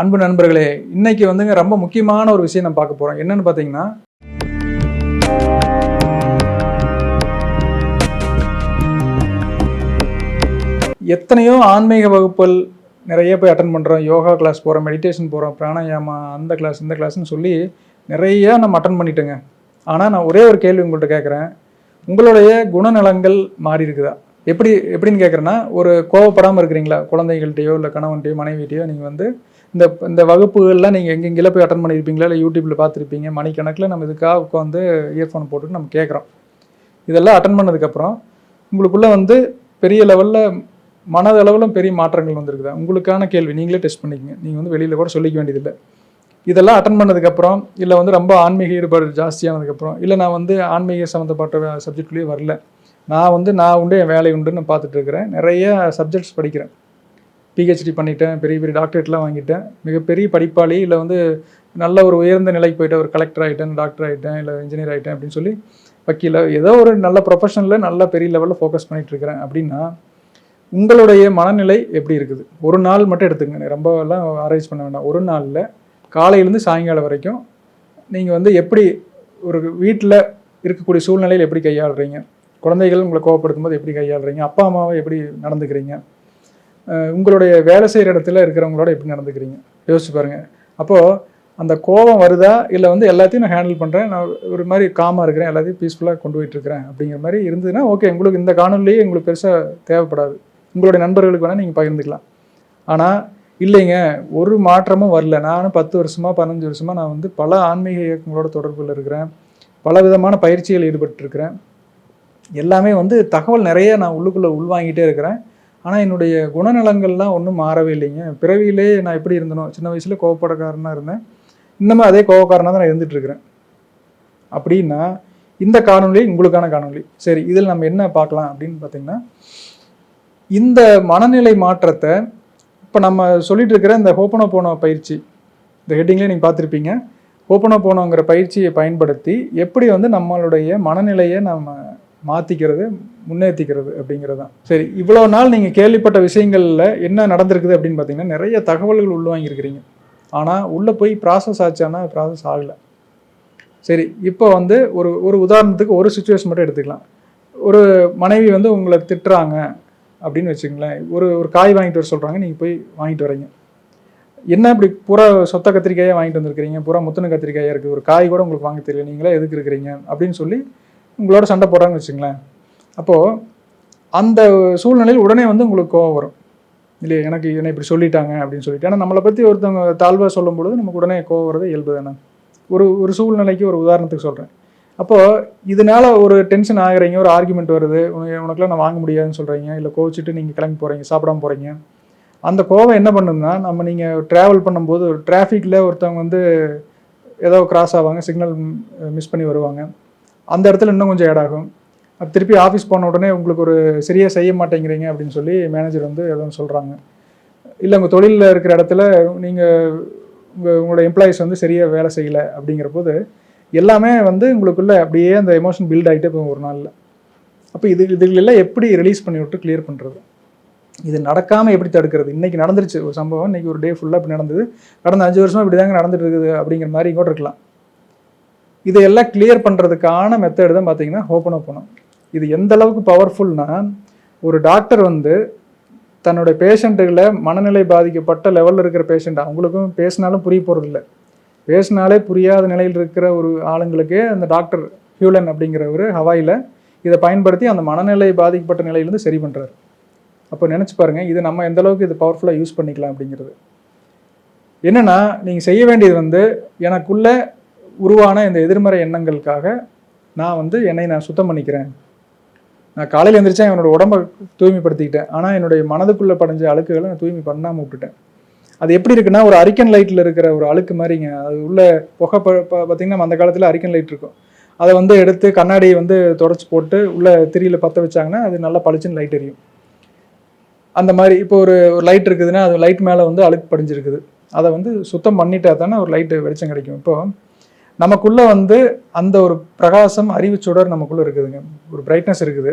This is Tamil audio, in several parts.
அன்பு நண்பர்களே, இன்னைக்கு வந்துங்க ரொம்ப முக்கியமான ஒரு விஷயம் நம்ம பார்க்க போறோம். என்னன்னு பார்த்தீங்கன்னா, எத்தனையோ ஆன்மீக வகுப்புகள் நிறைய போய் அட்டெண்ட் பண்றோம். யோகா கிளாஸ் போறோம், மெடிடேஷன் போறோம், பிராணாயாமா அந்த கிளாஸ், இந்த கிளாஸ்ன்னு சொல்லி நிறைய நம்ம அட்டெண்ட் பண்ணிட்டோங்க. ஆனா நான் ஒரே ஒரு கேள்வி உங்கள்ட்ட கேட்குறேன். உங்களுடைய குணநலங்கள் மாறி இருக்குதா? எப்படின்னு கேட்குறேன்னா, ஒரு கோவப்படாமல் இருக்கிறீங்களா? குழந்தைகள்கிட்டயோ, இல்லை கணவன்கிட்டயோ, மனைவிட்டையோ நீங்கள் வந்து இந்த இந்த வகுப்புகள்லாம் நீங்கள் எங்கெங்கெல்லாம் போய் அட்டன் பண்ணியிருப்பீங்களா, இல்லை யூடியூப்பில் பார்த்துருப்பீங்க. மணிக்கணக்கில் நம்ம இதுக்காக உட்காந்து இயர்ஃபோன் போட்டுட்டு நம்ம கேட்குறோம். இதெல்லாம் அட்டன் பண்ணதுக்கப்புறம் உங்களுக்குள்ளே வந்து பெரிய லெவலில் மனதளவில் பெரிய மாற்றங்கள் வந்திருக்குதா? உங்களுக்கான கேள்வி, நீங்களே டெஸ்ட் பண்ணிக்கங்க. நீங்கள் வந்து வெளியில் கூட சொல்லிக்க வேண்டியதில்லை. இதெல்லாம் அட்டன் பண்ணதுக்கப்புறம், இல்லை வந்து ரொம்ப ஆன்மீக ஈடுபாடு ஜாஸ்தியானதுக்கப்புறம், இல்லை நான் வந்து ஆன்மீக சம்மந்தப்பட்ட சப்ஜெக்ட்லேயே வரல, நான் உண்டு என் வேலை உண்டுன்னு பார்த்துட்டு இருக்கிறேன். நிறைய சப்ஜெக்ட்ஸ் படிக்கிறேன். பிஹெச்டி பண்ணிட்டேன், பெரிய பெரிய டாக்டரேட்லாம் வாங்கிட்டேன், மிகப்பெரிய படிப்பாளி, இல்லை வந்து நல்ல ஒரு உயர்ந்த நிலைக்கு போயிட்டு ஒரு கலெக்டர் ஆகிட்டேன், டாக்டர் ஆகிட்டேன், இல்லை இன்ஜினியர் ஆகிட்டேன் அப்படின்னு சொல்லி வக்கீல ஏதோ ஒரு நல்ல ப்ரொஃபஷனில் நல்ல பெரிய லெவலில் ஃபோக்கஸ் பண்ணிகிட்டு இருக்கிறேன் அப்படின்னா, உங்களுடைய மனநிலை எப்படி இருக்குது? ஒரு நாள் மட்டும் எடுத்துக்கங்க, ரொம்ப எல்லாம் அரேஞ்ச் பண்ண வேண்டாம். ஒரு நாளில் காலையிலேருந்து சாயங்காலம் வரைக்கும் நீங்கள் வந்து எப்படி ஒரு வீட்டில் இருக்கக்கூடிய சூழ்நிலையில் எப்படி கையாளுறீங்க, குழந்தைகள் உங்களை கோவப்படுத்தும் போது எப்படி கையாளுறீங்க, அப்பா அம்மாவை எப்படி நடந்துக்கிறீங்க, உங்களுடைய வேலை செய்கிற இடத்துல இருக்கிறவங்களோட எப்படி நடந்துக்கிறீங்க, யோசிச்சு பாருங்கள். அப்போது அந்த கோபம் வருதா, இல்லை வந்து எல்லாத்தையும் நான் ஹேண்டில் பண்ணுறேன், நான் ஒரு மாதிரி காமாக இருக்கிறேன், எல்லாத்தையும் பீஸ்ஃபுல்லாக கொண்டு போயிட்டுருக்கிறேன் அப்படிங்கிற மாதிரி இருந்ததுன்னா ஓகே, உங்களுக்கு இந்த காணொலியே உங்களுக்கு பெருசாக தேவைப்படாது. உங்களுடைய நண்பர்களுக்கு வேணால் நீங்கள் பகிர்ந்துக்கலாம். ஆனால் இல்லைங்க, ஒரு மாற்றமும் வரல, நானும் 10 வருஷமாக 15 வருஷமாக நான் வந்து பல ஆன்மீக இயக்கங்களோட தொடர்பில் இருக்கிறேன், பல விதமான பயிற்சிகள் ஈடுபட்டுருக்கிறேன், எல்லாமே வந்து தகவல் நிறைய நான் உள்ளுக்குள்ளே உள்வாங்கிட்டே இருக்கிறேன். ஆனால் என்னுடைய குணநலங்கள்லாம் ஒன்றும் மாறவே இல்லைங்க. பிறவியிலே நான் எப்படி இருந்தனோ, சின்ன வயசில் கோவப்படக்காரனாக இருந்தேன், இன்னமும் அதே கோவக்காரனாக தான் நான் இருந்துகிட்ருக்கிறேன் அப்படின்னா, இந்த காணொலி உங்களுக்கான காணொலி. சரி, இதில் நம்ம என்ன பார்க்கலாம் அப்படின்னு பார்த்தீங்கன்னா, இந்த மனநிலை மாற்றத்தை இப்போ நம்ம சொல்லிட்டு இருக்கிற இந்த ஹோப்பனோபோனோ பயிற்சி, இந்த ஹெட்டிங்லேயே நீங்கள் பார்த்துருப்பீங்க. ஹோப்பனோபோனோங்கிற பயிற்சியை பயன்படுத்தி எப்படி வந்து நம்மளுடைய மனநிலையை நம்ம மாற்றிக்கிறது, முன்னேற்றிக்கிறது அப்படிங்கிறது தான். சரி, இவ்வளோ நாள் நீங்கள் கேள்விப்பட்ட விஷயங்களில் என்ன நடந்திருக்குது அப்படின்னு பார்த்தீங்கன்னா, நிறைய தகவல்கள் உள்வாங்கியிருக்கிறீங்க. ஆனால் உள்ளே போய் ப்ராசஸ் ஆச்சானா ப்ராசஸ் ஆகலை. சரி, இப்போ வந்து ஒரு உதாரணத்துக்கு ஒரு சுச்சுவேஷன் மட்டும் எடுத்துக்கலாம். ஒரு மனைவி வந்து உங்களை திட்டுறாங்க அப்படின்னு வச்சுங்களேன். ஒரு காய் வாங்கிட்டு வர சொல்கிறாங்க, நீங்கள் போய் வாங்கிட்டு வரீங்க. என்ன இப்படி பூரா சொத்த கத்திரிக்காயாக வாங்கிட்டு வந்திருக்கிறீங்க, பூரா முத்துன கத்திரிக்காயாக இருக்குது, ஒரு காய் கூட உங்களுக்கு வாங்க தெரியல, நீங்களே எதுக்கு இருக்கிறீங்க அப்படின்னு சொல்லி உங்களோட சண்டை போடுறாங்கன்னு வச்சுங்களேன். அப்போது அந்த சூழ்நிலையில் உடனே வந்து உங்களுக்கு கோவம் வரும் இல்லையா? எனக்கு என்னை இப்படி சொல்லிட்டாங்க அப்படின்னு சொல்லிட்டு. ஏன்னா நம்மளை பற்றி ஒருத்தவங்க தாழ்வாக சொல்லும் பொழுது நமக்கு உடனே கோவம் வருது இயல்பு தானே. ஒரு சூழ்நிலைக்கு ஒரு உதாரணத்துக்கு சொல்கிறேன். அப்போது இதனால் ஒரு டென்ஷன் ஆகுறீங்க, ஒரு ஆர்குமெண்ட் வருது, உனக்குலாம் நான் வாங்க முடியாதுன்னு சொல்கிறீங்க, இல்லை கோவிச்சிட்டு நீங்கள் கிளம்பி போகிறீங்க, சாப்பிடாம போகிறீங்க. அந்த கோவம் என்ன பண்ணுன்னா, நீங்கள் ட்ராவல் பண்ணும்போது ஒரு டிராஃபிக்கில் ஒருத்தவங்க வந்து ஏதோ கிராஸ் ஆவாங்க, சிக்னல் மிஸ் பண்ணி வருவாங்க, அந்த இடத்துல இன்னும் கொஞ்சம் ஆட் ஆகும். அது திருப்பி ஆஃபீஸ் போன உடனே உங்களுக்கு ஒரு சரியாக செய்ய மாட்டேங்கிறீங்க அப்படின்னு சொல்லி மேனேஜர் வந்து எதுவும் சொல்கிறாங்க. இல்லை உங்கள் தொழிலில் இருக்கிற இடத்துல நீங்கள் உங்களோட எம்ப்ளாயிஸ் வந்து சரியாக வேலை செய்யலை அப்படிங்கிற போது எல்லாமே வந்து உங்களுக்குள்ளே அப்படியே அந்த எமோஷன் பில்ட் ஆகிட்டே போகும் ஒரு நாளில். அப்போ இதுகளெல்லாம் எப்படி ரிலீஸ் பண்ணி விட்டு கிளியர் பண்ணுறது, இது நடக்காமல் எப்படி தடுக்கிறது? இன்றைக்கி நடந்துருச்சு ஒரு சம்பவம், இன்றைக்கி ஒரு டே ஃபுல்லாக இப்படி நடந்தது, கடந்த 5 வருஷமாக இப்படி தாங்க நடந்துட்டு இருக்குது அப்படிங்கிற மாதிரி கூட இருக்கலாம். இதையெல்லாம் கிளியர் பண்ணுறதுக்கான மெத்தடு தான் பார்த்தீங்கன்னா ஹோப்பனோபோனோ. இது எந்த அளவுக்கு பவர்ஃபுல்னா, ஒரு டாக்டர் வந்து தன்னுடைய பேஷண்ட்டுகளை மனநிலை பாதிக்கப்பட்ட லெவலில் இருக்கிற பேஷண்ட், அவங்களுக்கும் பேசினாலும் புரிய போகிறதில்ல, பேசினாலே புரியாத நிலையில் இருக்கிற ஒரு ஆளுங்களுக்கே அந்த டாக்டர் ஹியூலன் அப்படிங்கிறவர் ஹவாயில் இதை பயன்படுத்தி அந்த மனநிலை பாதிக்கப்பட்ட நிலையிலேருந்து சரி பண்ணுறாரு. அப்போ நினச்சி பாருங்கள், இது நம்ம எந்த அளவுக்கு இது பவர்ஃபுல்லாக யூஸ் பண்ணிக்கலாம் அப்படிங்கிறது. என்னென்னா, நீங்கள் செய்ய வேண்டியது வந்து, எனக்குள்ள உருவான இந்த எதிர்மறை எண்ணங்களுக்காக நான் வந்து நான் சுத்தம் பண்ணிக்கிறேன். நான் காலையில் எழுந்திரிச்சா என்னோட உடம்பை தூய்மைப்படுத்திக்கிட்டேன், ஆனால் என்னுடைய மனதுக்குள்ளே படைஞ்ச அழுக்குகளை நான் தூய்மை பண்ணாமல் விட்டுட்டேன். அது எப்படி இருக்குன்னா, ஒரு அரிக்கன் லைட்டில் இருக்கிற ஒரு அழுக்கு மாதிரிங்க. அது உள்ள புகை பார்த்திங்கன்னா அந்த காலத்தில் அரிக்கன் லைட் இருக்கும், அதை வந்து எடுத்து கண்ணாடியை வந்து தொடச்சி போட்டு உள்ள திரியில் பற்ற வச்சாங்கன்னா அது நல்லா பளிச்சுன்னு லைட் எரியும். அந்த மாதிரி இப்போ ஒரு லைட் இருக்குதுன்னா அது லைட் மேலே வந்து அழுக்கு படிஞ்சிருக்குது, அதை வந்து சுத்தம் பண்ணிட்டா தானே ஒரு லைட்டு வெளிச்சம் கிடைக்கும். இப்போது நமக்குள்ளே வந்து அந்த ஒரு பிரகாசம், அறிவு சுடர் நமக்குள்ளே இருக்குதுங்க, ஒரு பிரைட்னஸ் இருக்குது.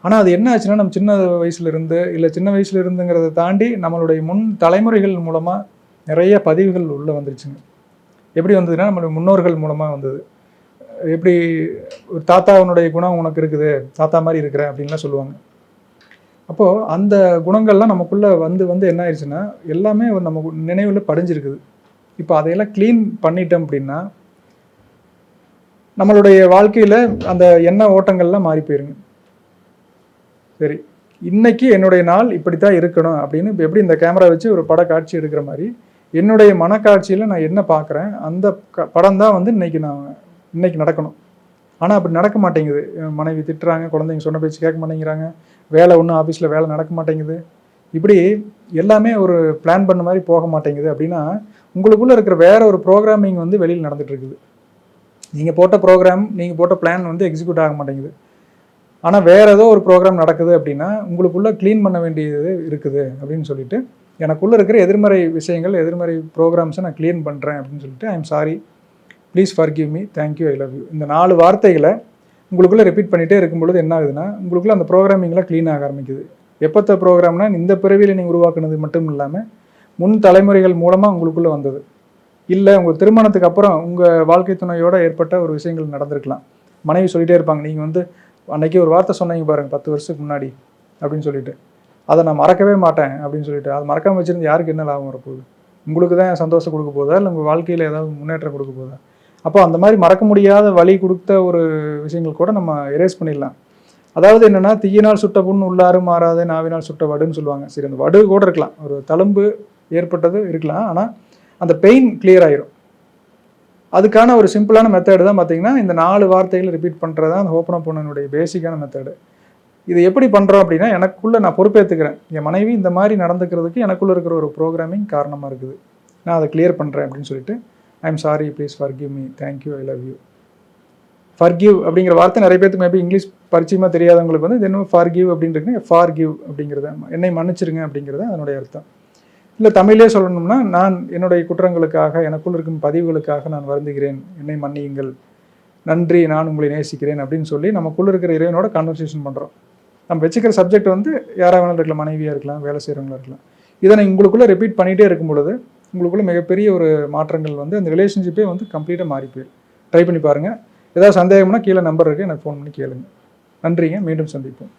ஆனால் அது என்ன ஆச்சுன்னா, நம்ம சின்ன வயசுலேருந்து இல்லை சின்ன வயசுல இருந்துங்கிறத தாண்டி நம்மளுடைய முன் தலைமுறைகள் மூலமாக நிறைய பதிவுகள் உள்ளே வந்துருச்சுங்க. எப்படி வந்ததுன்னா நம்மளுடைய முன்னோர்கள் மூலமாக வந்தது. எப்படி ஒரு தாத்தாவுனுடைய குணம் உனக்கு இருக்குது, தாத்தா மாதிரி இருக்கிற அப்படின்லாம் சொல்லுவாங்க. அப்போது அந்த குணங்கள்லாம் நமக்குள்ளே வந்து வந்து என்ன ஆயிடுச்சுன்னா எல்லாமே நம்ம நினைவில் படிஞ்சிருக்குது. இப்போ அதையெல்லாம் க்ளீன் பண்ணிட்டோம் அப்படின்னா நம்மளுடைய வாழ்க்கையில் அந்த எண்ண ஓட்டங்கள்லாம் மாறி போயிருங்க. சரி, இன்னைக்கு என்னுடைய நாள் இப்படி தான் இருக்கணும் அப்படின்னு எப்படி இந்த கேமரா வச்சு ஒரு பட காட்சி எடுக்கிற மாதிரி என்னுடைய மனக்காட்சியில் நான் என்ன பார்க்குறேன் அந்த படம் தான் வந்து இன்னைக்கு நடக்கணும். ஆனால் அப்படி நடக்க மாட்டேங்குது. மனைவி திட்டுறாங்க, குழந்தைங்க சொன்ன பேச்சு கேட்க மாட்டேங்கிறாங்க, வேலை ஒன்றும் ஆஃபீஸில் வேலை நடக்க மாட்டேங்குது, இப்படி எல்லாமே ஒரு பிளான் பண்ண மாதிரி போக மாட்டேங்குது. அப்படின்னா உங்களுக்குள்ளே இருக்கிற வேற ஒரு ப்ரோக்ராமிங் வந்து வெளியில் நடந்துட்டு இருக்குது. நீங்கள் போட்ட ப்ரோக்ராம், நீங்கள் போட்ட பிளான் வந்து எக்ஸிக்யூட் ஆக மாட்டேங்குது. ஆனால் வேறு ஏதோ ஒரு ப்ரோக்ராம் நடக்குது அப்படின்னா உங்களுக்குள்ளே க்ளீன் பண்ண வேண்டியது இருக்குது அப்படின்னு சொல்லிட்டு எனக்குள்ளே இருக்கிற எதிர்மறை விஷயங்கள், எதிர்மறை ப்ரோக்ராம்ஸை நான் க்ளீன் பண்ணுறேன் அப்படின்னு சொல்லிட்டு I am sorry, please forgive me, thank you, I love you, இந்த 4 வார்த்தைகளை உங்களுக்குள்ளே ரிப்பீட் பண்ணிகிட்டே இருக்கும்பொழுது என்ன ஆகுதுன்னா உங்களுக்குள்ளே அந்த ப்ரோக்ராமிங்லாம் க்ளீன் ஆக ஆரம்பிக்குது. எப்போத்த ப்ரோக்ராம்னா இந்த பிறவியில் நீங்கள் உருவாக்குனது மட்டும் இல்லாமல் முன் தலைமுறைகள் மூலமாக உங்களுக்குள்ளே வந்தது. இல்லை உங்கள் திருமணத்துக்கு அப்புறம் உங்கள் வாழ்க்கை துணையோடு ஏற்பட்ட ஒரு விஷயங்கள் நடந்திருக்கலாம். மனைவி சொல்லிகிட்டே இருப்பாங்க, நீங்கள் வந்து அன்றைக்கி ஒரு வார்த்தை சொன்னீங்க பாருங்கள் 10 வருஷத்துக்கு முன்னாடி அப்படின்னு சொல்லிட்டு, அதை நான் மறக்கவே மாட்டேன் அப்படின்னு சொல்லிட்டு, அதை மறக்காமல் வச்சுருந்து யாருக்கு என்ன லாபம் வரப்போகுது? உங்களுக்கு தான் சந்தோஷம் கொடுக்க போதா, இல்லை உங்கள் வாழ்க்கையில் ஏதாவது முன்னேற்றம் கொடுக்க போதா? அப்போ அந்த மாதிரி மறக்க முடியாத வழி கொடுத்த ஒரு விஷயங்கள் கூட நம்ம எரேஸ் பண்ணிடலாம். அதாவது என்னென்னா, தீயினால் சுட்ட புண் உள்ளாறு மாறாத நாவினால் சுட்ட வடுன்னு சொல்லுவாங்க. சரி, அந்த வடு கூட இருக்கலாம், ஒரு தழும்பு ஏற்பட்டது இருக்கலாம், ஆனால் அந்த பெயின் கிளியர் ஆயிரும். அதுக்கான ஒரு சிம்பிளான மெத்தேடு தான் பார்த்தீங்கன்னா இந்த 4 வார்த்தைகளை ரிப்பீட் பண்ணுறது தான் அந்த ஹோப்பனோபோனோனுடைய பேசிக்கான மெத்தேடு. இது எப்படி பண்ணுறோம் அப்படின்னா, எனக்குள்ளே நான் பொறுப்பேற்றுக்கிறேன், என் மனைவி இந்த மாதிரி நடந்துக்கிறதுக்கு எனக்குள்ளே இருக்கிற ஒரு ப்ரோக்ராமிங் காரணமாக இருக்குது, நான் அதை கிளியர் பண்ணுறேன் அப்படின்னு சொல்லிட்டு I am sorry, please forgive me, thank you, I love you. Forgive அப்படிங்கிற வார்த்தை நிறைய பேருக்கு மேபி இங்கிலீஷ் பரிச்சயமாக தெரியாதவங்களுக்கு வந்து இன்னும் ஃபர்கிவ் அப்படின்றது ஃபார்கிவ் அப்படிங்கிறத, என்னை மன்னிச்சிருங்க அப்படிங்கிறது அதனுடைய அர்த்தம். இல்லை தமிழே சொல்லணும்னா, நான் என்னுடைய குற்றங்களுக்காக, எனக்குள் இருக்கும் பதிவுகளுக்காக நான் வருந்துகிறேன், என்னை மன்னியுங்கள், நன்றி, நான் உங்களை நேசிக்கிறேன் அப்படின்னு சொல்லி நமக்குள்ளே இருக்கிற இறைவனோட கான்வர்சேஷன் பண்ணுறோம். நம்ம வச்சுக்கிற சப்ஜெக்ட் வந்து யாராக வேணாலும் இருக்கலாம், மனைவியாக இருக்கலாம், வேலை செய்கிறவங்களா இருக்கலாம். இதை நீங்கள் உங்களுக்குள்ளே ரிப்பீட் பண்ணிகிட்டே இருக்கும் பொழுது உங்களுக்குள்ள மிகப்பெரிய ஒரு மாற்றங்கள் வந்து அந்த ரிலேஷன்ஷிப்பே வந்து கம்ப்ளீட்டாக மாறி போயிடும். ட்ரை பண்ணி பாருங்கள். ஏதாவது சந்தேகம்னா கீழே நம்பர் இருக்குது, எனக்கு ஃபோன் பண்ணி கேளுங்க. நன்றிங்க, மீண்டும் சந்திப்போம்.